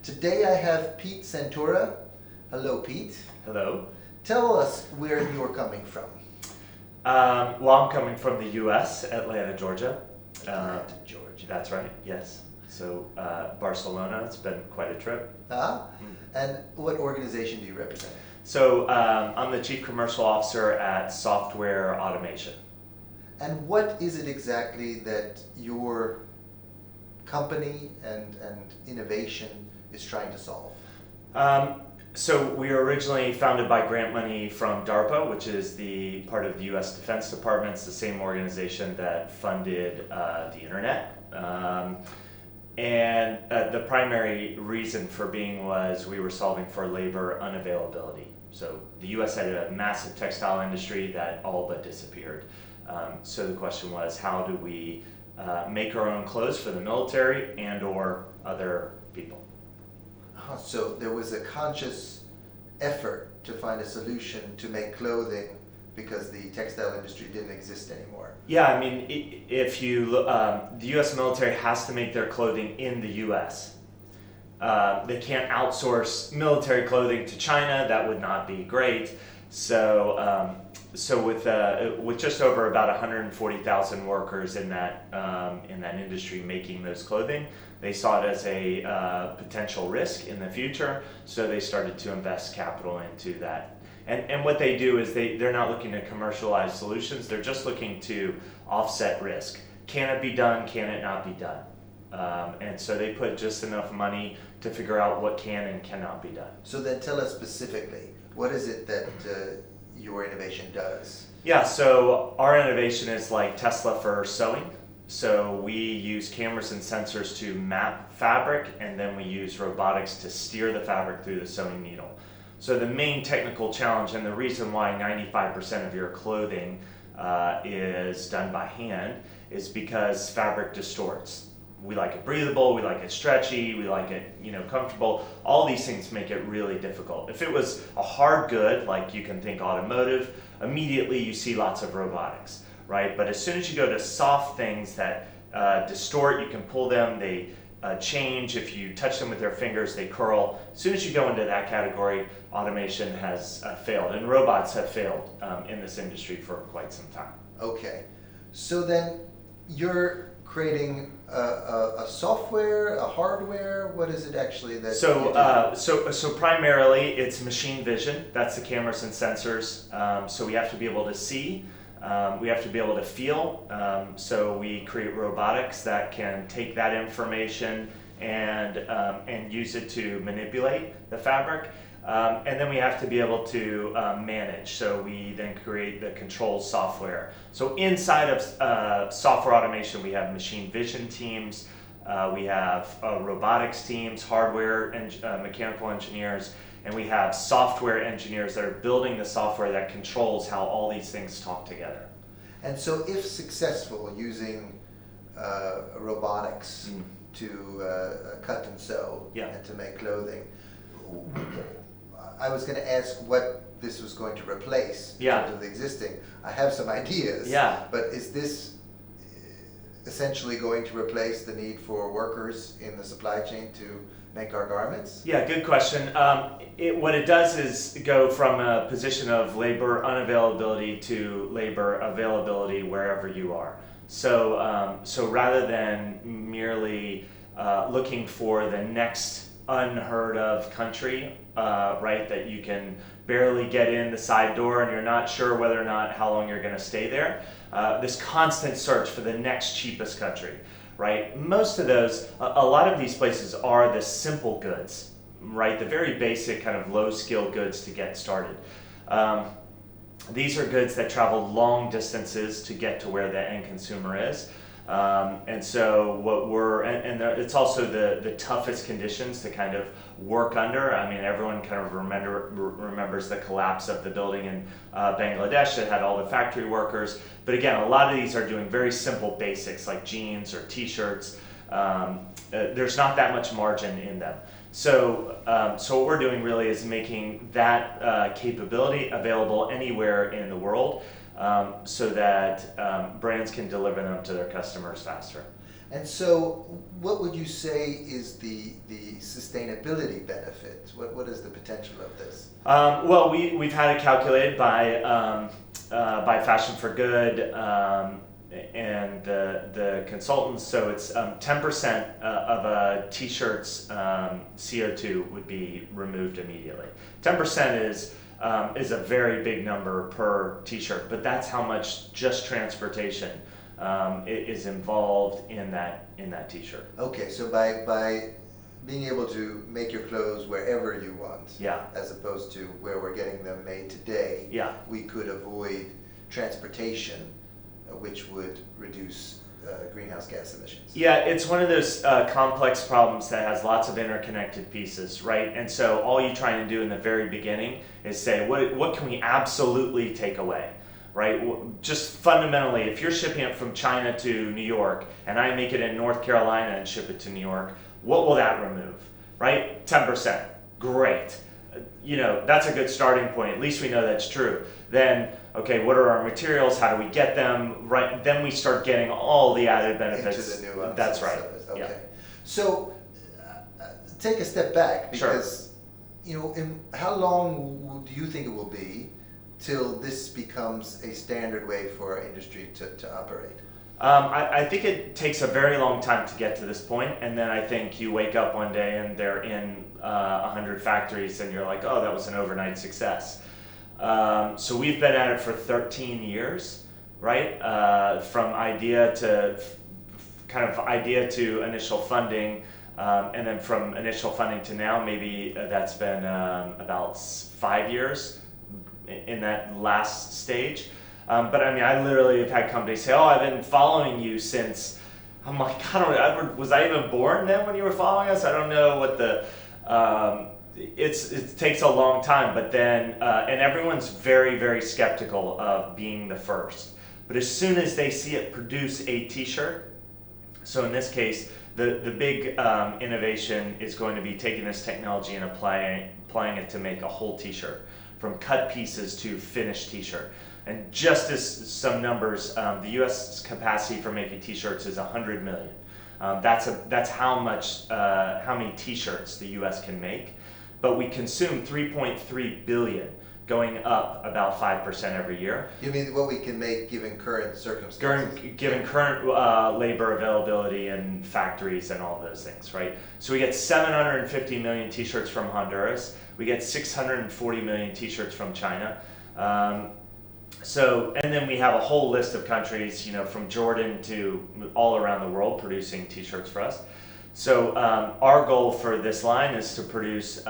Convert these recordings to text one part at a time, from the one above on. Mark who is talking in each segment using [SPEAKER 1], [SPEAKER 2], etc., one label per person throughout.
[SPEAKER 1] Today I have Pete Santora. Hello, Pete.
[SPEAKER 2] Hello.
[SPEAKER 1] Tell us where you're coming from.
[SPEAKER 2] Well, I'm coming from the U.S., Atlanta, Georgia.
[SPEAKER 1] Atlanta, Georgia.
[SPEAKER 2] That's right, yes. So Barcelona, it's been quite a trip.
[SPEAKER 1] And what organization do you represent?
[SPEAKER 2] So I'm the Chief Commercial Officer at SoftWear Automation.
[SPEAKER 1] And what is it exactly that your company and innovation is trying to solve?
[SPEAKER 2] So we were originally founded by grant money from DARPA, which is the part of the U.S. Defense Department. It's the same organization that funded the internet. And the primary reason for being was we were solving for labor unavailability. So the U.S. had a massive textile industry that all but disappeared. So the question was, how do we make our own clothes for the military and or other people?
[SPEAKER 1] So there was a conscious effort to find a solution to make clothing because the textile industry didn't exist anymore.
[SPEAKER 2] Yeah, I mean, if you look, the U.S. military has to make their clothing in the U.S. They can't outsource military clothing to China. That would not be great. So, with just over about 140,000 workers in that industry making those clothing, they saw it as a potential risk in the future. So they started to invest capital into that. And what they do is they're not looking to commercialize solutions. They're just looking to offset risk. Can it be done? Can it not be done? And so they put just enough money to figure out what can and cannot be done.
[SPEAKER 1] So then tell us specifically, what is it that your innovation does?
[SPEAKER 2] Yeah, so our innovation is like Tesla for sewing. So we use cameras and sensors to map fabric, and then we use robotics to steer the fabric through the sewing needle. So the main technical challenge, and the reason why 95% of your clothing is done by hand, is because fabric distorts. We like it breathable, we like it stretchy, we like it, comfortable. All these things make it really difficult. If it was a hard good, like you can think automotive, immediately you see lots of robotics, right? But as soon as you go to soft things that distort, you can pull them, they change. If you touch them with your fingers, they curl. As soon as you go into that category, automation has failed, and robots have failed in this industry for quite some time.
[SPEAKER 1] Okay, so then you're creating a software, a hardware. What is it actually that?
[SPEAKER 2] So primarily it's machine vision. That's the cameras and sensors. So we have to be able to see. We have to be able to feel. So we create robotics that can take that information and use it to manipulate the fabric. And then we have to be able to manage. So we then create the control software. So inside of software automation, we have machine vision teams, we have robotics teams, hardware and mechanical engineers, and we have software engineers that are building the software that controls how all these things talk together.
[SPEAKER 1] And so if successful using robotics to cut and sew and to make clothing, I was going to ask what this was going to replace in terms of the existing. I have some ideas, but is this essentially going to replace the need for workers in the supply chain to make our garments?
[SPEAKER 2] Yeah, good question. What it does is go from a position of labor unavailability to labor availability wherever you are. So rather than merely looking for the next unheard of country, right, that you can barely get in the side door and you're not sure whether or not how long you're going to stay there, this constant search for the next cheapest country, right? Most of those, a lot of these places are the simple goods, right? The very basic kind of low skill goods to get started. These are goods that travel long distances to get to where the end consumer is. And so it's also the toughest conditions to kind of work under. I mean, everyone kind of remembers the collapse of the building in Bangladesh that had all the factory workers. But again, a lot of these are doing very simple basics like jeans or t-shirts. There's not that much margin in them. So what we're doing really is making that capability available anywhere in the world. So that brands can deliver them to their customers faster.
[SPEAKER 1] And so what would you say is the sustainability benefit? What is the potential of this?
[SPEAKER 2] Well, we've had it calculated by Fashion for Good and the consultants. So it's 10% of a t-shirt's CO2 would be removed immediately. 10% is a very big number per t-shirt, but that's how much just transportation is involved in that t-shirt.
[SPEAKER 1] Okay, so by being able to make your clothes wherever you want, as opposed to where we're getting them made today, we could avoid transportation, which would reduce greenhouse gas emissions.
[SPEAKER 2] Yeah, it's one of those complex problems that has lots of interconnected pieces, right? And so all you're trying to do in the very beginning is say, what can we absolutely take away? Right? Just fundamentally, if you're shipping it from China to New York and I make it in North Carolina and ship it to New York, what will that remove? Right? 10%. Great. That's a good starting point. At least we know that's true. Then, okay, what are our materials? How do we get them? Right? Then we start getting all the added benefits.
[SPEAKER 1] Into the nuances.
[SPEAKER 2] That's right.
[SPEAKER 1] Okay.
[SPEAKER 2] Yeah.
[SPEAKER 1] So take a step back, because how long do you think it will be till this becomes a standard way for our industry to operate?
[SPEAKER 2] I think it takes a very long time to get to this point, and then I think you wake up one day and they're in 100 factories and you're like, oh, that was an overnight success. So we've been at it for 13 years, right? From idea to initial funding, and then from initial funding to now, maybe that's been about 5 years in that last stage. But I mean, I literally have had companies say, oh, I've been following you since, I'm like, was I even born then when you were following us? I don't know what it takes a long time, but then, and everyone's very, very skeptical of being the first. But as soon as they see it produce a t-shirt, so in this case, the big innovation is going to be taking this technology and applying it to make a whole t-shirt, from cut pieces to finished t-shirt. And just as some numbers, the U.S. capacity for making t-shirts is 100 million. That's how many t-shirts the U.S. can make. But we consume 3.3 billion, going up about 5% every year.
[SPEAKER 1] You mean what we can make given current circumstances?
[SPEAKER 2] Given current labor availability and factories and all those things, right? So we get 750 million t-shirts from Honduras. We get 640 million t-shirts from China. And then we have a whole list of countries, from Jordan to all around the world producing t-shirts for us. So our goal for this line is to produce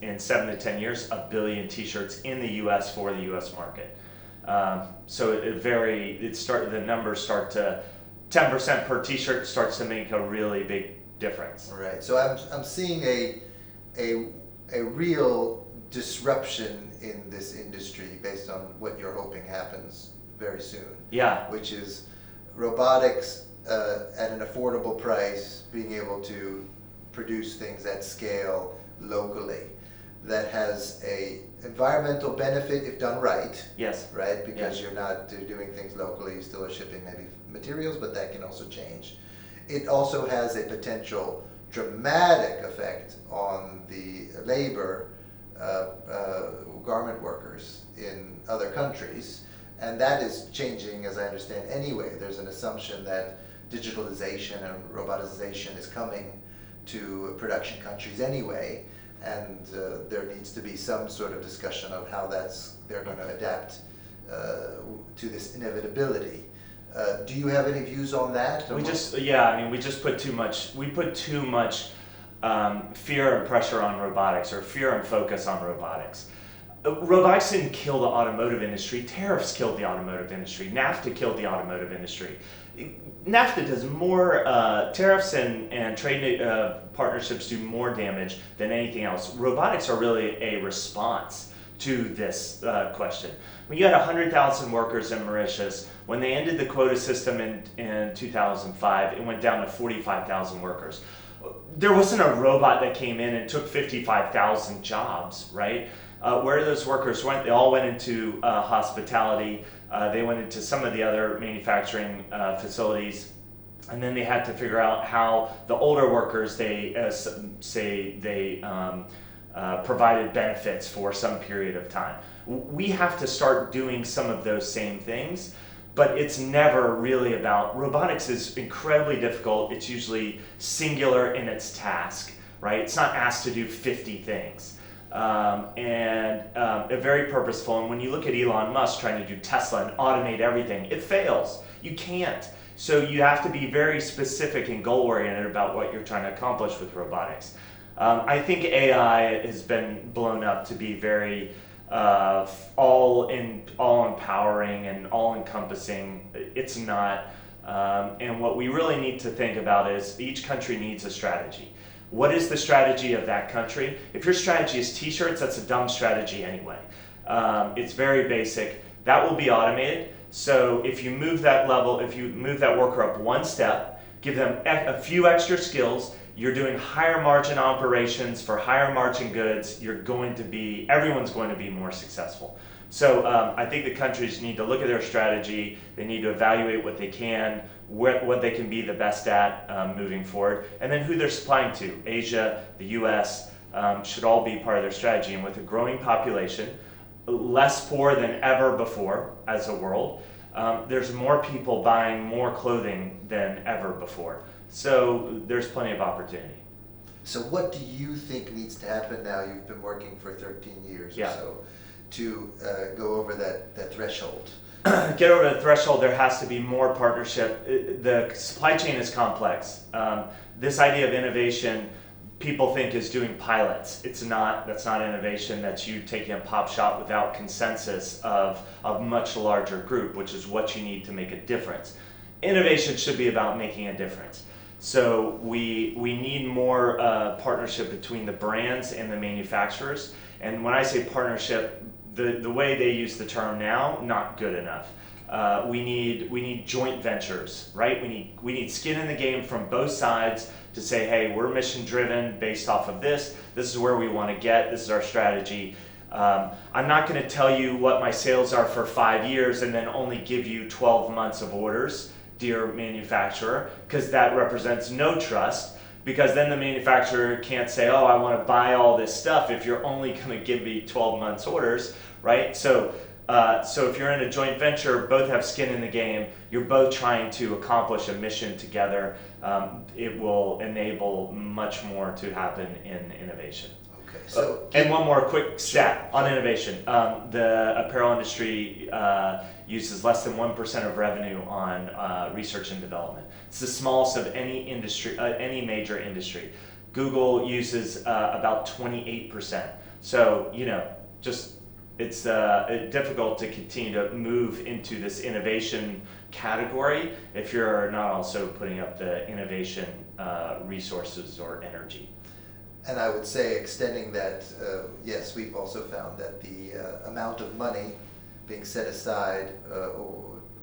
[SPEAKER 2] in 7 to 10 years 1 billion t-shirts in the U.S. for the U.S. market. The numbers start to 10% per t-shirt starts to make a really big difference.
[SPEAKER 1] Right. So I'm seeing a real disruption in this industry based on what you're hoping happens very soon.
[SPEAKER 2] Yeah.
[SPEAKER 1] Which is robotics at an affordable price, being able to produce things at scale locally that has a environmental benefit if done right.
[SPEAKER 2] Yes.
[SPEAKER 1] Right? Because you're not doing things locally, you still are shipping maybe materials, but that can also change. It also has a potential dramatic effect on the labor garment workers in other countries, and that is changing, as I understand anyway. There's an assumption that digitalization and robotization is coming to production countries anyway, and there needs to be some sort of discussion of how they're going to adapt to this inevitability. Do you have any views on that?
[SPEAKER 2] We put too much fear and pressure on robotics, or fear and focus on robotics. Robotics didn't kill the automotive industry. Tariffs killed the automotive industry. NAFTA killed the automotive industry. NAFTA does more, tariffs and trade partnerships do more damage than anything else. Robotics are really a response to this question. When you had 100,000 workers in Mauritius, when they ended the quota system in 2005, it went down to 45,000 workers. There wasn't a robot that came in and took 55,000 jobs, right? Where those workers went, they all went into hospitality. They went into some of the other manufacturing facilities. And then they had to figure out how the older workers, provided benefits for some period of time. We have to start doing some of those same things, but it's never really about, robotics is incredibly difficult. It's usually singular in its task, right? It's not asked to do 50 things. Very purposeful. And when you look at Elon Musk trying to do Tesla and automate everything, it fails. You can't. So you have to be very specific and goal-oriented about what you're trying to accomplish with robotics. I think AI has been blown up to be very all-empowering and all-encompassing. It's not. And what we really need to think about is each country needs a strategy. What is the strategy of that country? If your strategy is t-shirts, that's a dumb strategy anyway. It's very basic. That will be automated. So if you move that worker up one step, give them a few extra skills, you're doing higher margin operations for higher margin goods, everyone's going to be more successful. So I think the countries need to look at their strategy, they need to evaluate what they can, what they can be the best at moving forward, and then who they're supplying to. Asia, the US, should all be part of their strategy. And with a growing population, less poor than ever before as a world, there's more people buying more clothing than ever before. So there's plenty of opportunity.
[SPEAKER 1] So what do you think needs to happen now? You've been working for 13 years or so to go over that threshold.
[SPEAKER 2] Get over the threshold, there has to be more partnership. The supply chain is complex. This idea of innovation, people think is doing pilots. It's not. That's not innovation. That's you taking a pop shot without consensus of a much larger group, which is what you need to make a difference. Innovation should be about making a difference. So we need more partnership between the brands and the manufacturers. And when I say partnership, the way they use the term now, not good enough. We need joint ventures, right? We need skin in the game from both sides to say, hey, we're mission driven based off of this. This is where we want to get. This is our strategy. I'm not going to tell you what my sales are for 5 years and then only give you 12 months of orders, dear manufacturer, because that represents no trust. Because then the manufacturer can't say, oh, I want to buy all this stuff if you're only going to give me 12 months orders, right? So if you're in a joint venture, both have skin in the game, you're both trying to accomplish a mission together, it will enable much more to happen in innovation.
[SPEAKER 1] Okay. So
[SPEAKER 2] and one more quick stat on innovation. The apparel industry uses less than 1% of revenue on research and development. It's the smallest of any industry, any major industry. Google uses about 28%. So it's difficult to continue to move into this innovation category if you're not also putting up the innovation resources or energy.
[SPEAKER 1] And I would say, extending that, yes, we've also found that the amount of money being set aside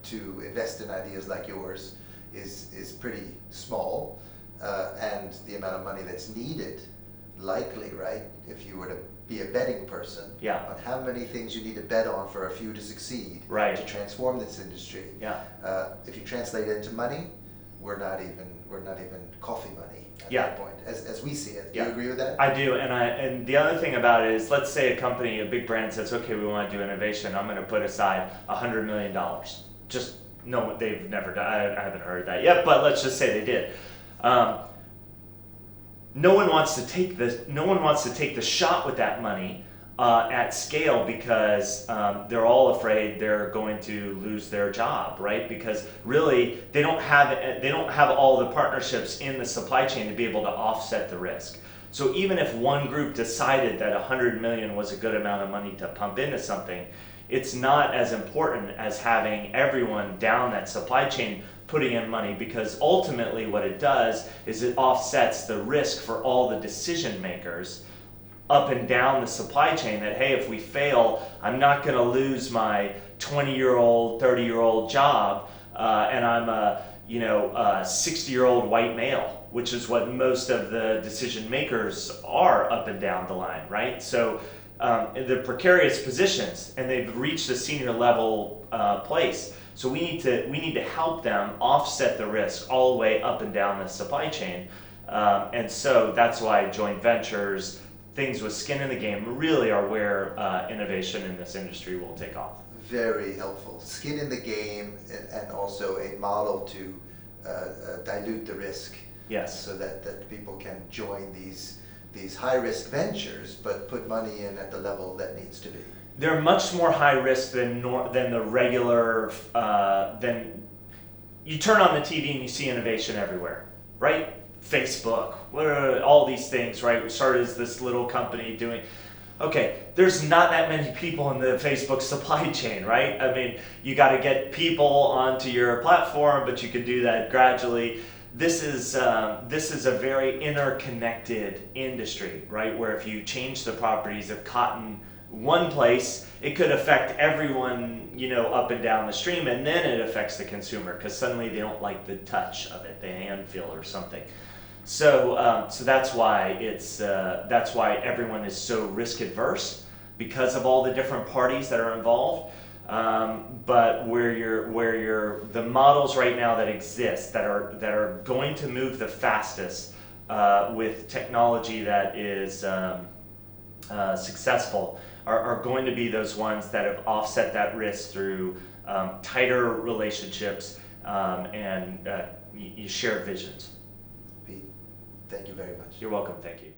[SPEAKER 1] to invest in ideas like yours is pretty small, and the amount of money that's needed, likely, right, if you were to be a betting person on how many things you need to bet on for a few to succeed, to transform this industry. If you translate it into money, we're not even coffee money at that point, as we see it. Do you agree with that?
[SPEAKER 2] I do, and the other thing about it is, let's say a big brand says, okay, we want to do innovation, I'm going to put aside $100 million. Just no, they've never done. I haven't heard that yet, but let's just say they did. No one wants to take the shot with that money at scale because they're all afraid they're going to lose their job, right? Because really they don't have all the partnerships in the supply chain to be able to offset the risk. So even if one group decided that 100 million was a good amount of money to pump into something, it's not as important as having everyone down that supply chain putting in money, because ultimately what it does is it offsets the risk for all the decision makers up and down the supply chain that, hey, if we fail, I'm not going to lose my 20-year-old, 30-year-old job, and I'm a 60-year-old white male, which is what most of the decision makers are up and down the line, right? So the precarious positions, and they've reached a senior level place. So we need to help them offset the risk all the way up and down the supply chain. And so that's why joint ventures, things with skin in the game, really are where innovation in this industry will take off.
[SPEAKER 1] Very helpful. Skin in the game, and also a model to dilute the risk.
[SPEAKER 2] Yes.
[SPEAKER 1] So that people can join these high-risk ventures, but put money in at the level that needs to be.
[SPEAKER 2] They're much more high risk than the regular. Than you turn on the TV and you see innovation everywhere, right? Facebook, all these things, right? We started as this little company doing. Okay, there's not that many people in the Facebook supply chain, right? I mean, you got to get people onto your platform, but you can do that gradually. This is a very interconnected industry, right? Where if you change the properties of cotton one place, it could affect everyone, up and down the stream, and then it affects the consumer because suddenly they don't like the touch of it, the hand feel or something. So that's why that's why everyone is so risk adverse because of all the different parties that are involved. But the models right now that exist that are going to move the fastest with technology that is successful are going to be those ones that have offset that risk through tighter relationships and shared visions.
[SPEAKER 1] Pete, thank you very much.
[SPEAKER 2] You're welcome. Thank you.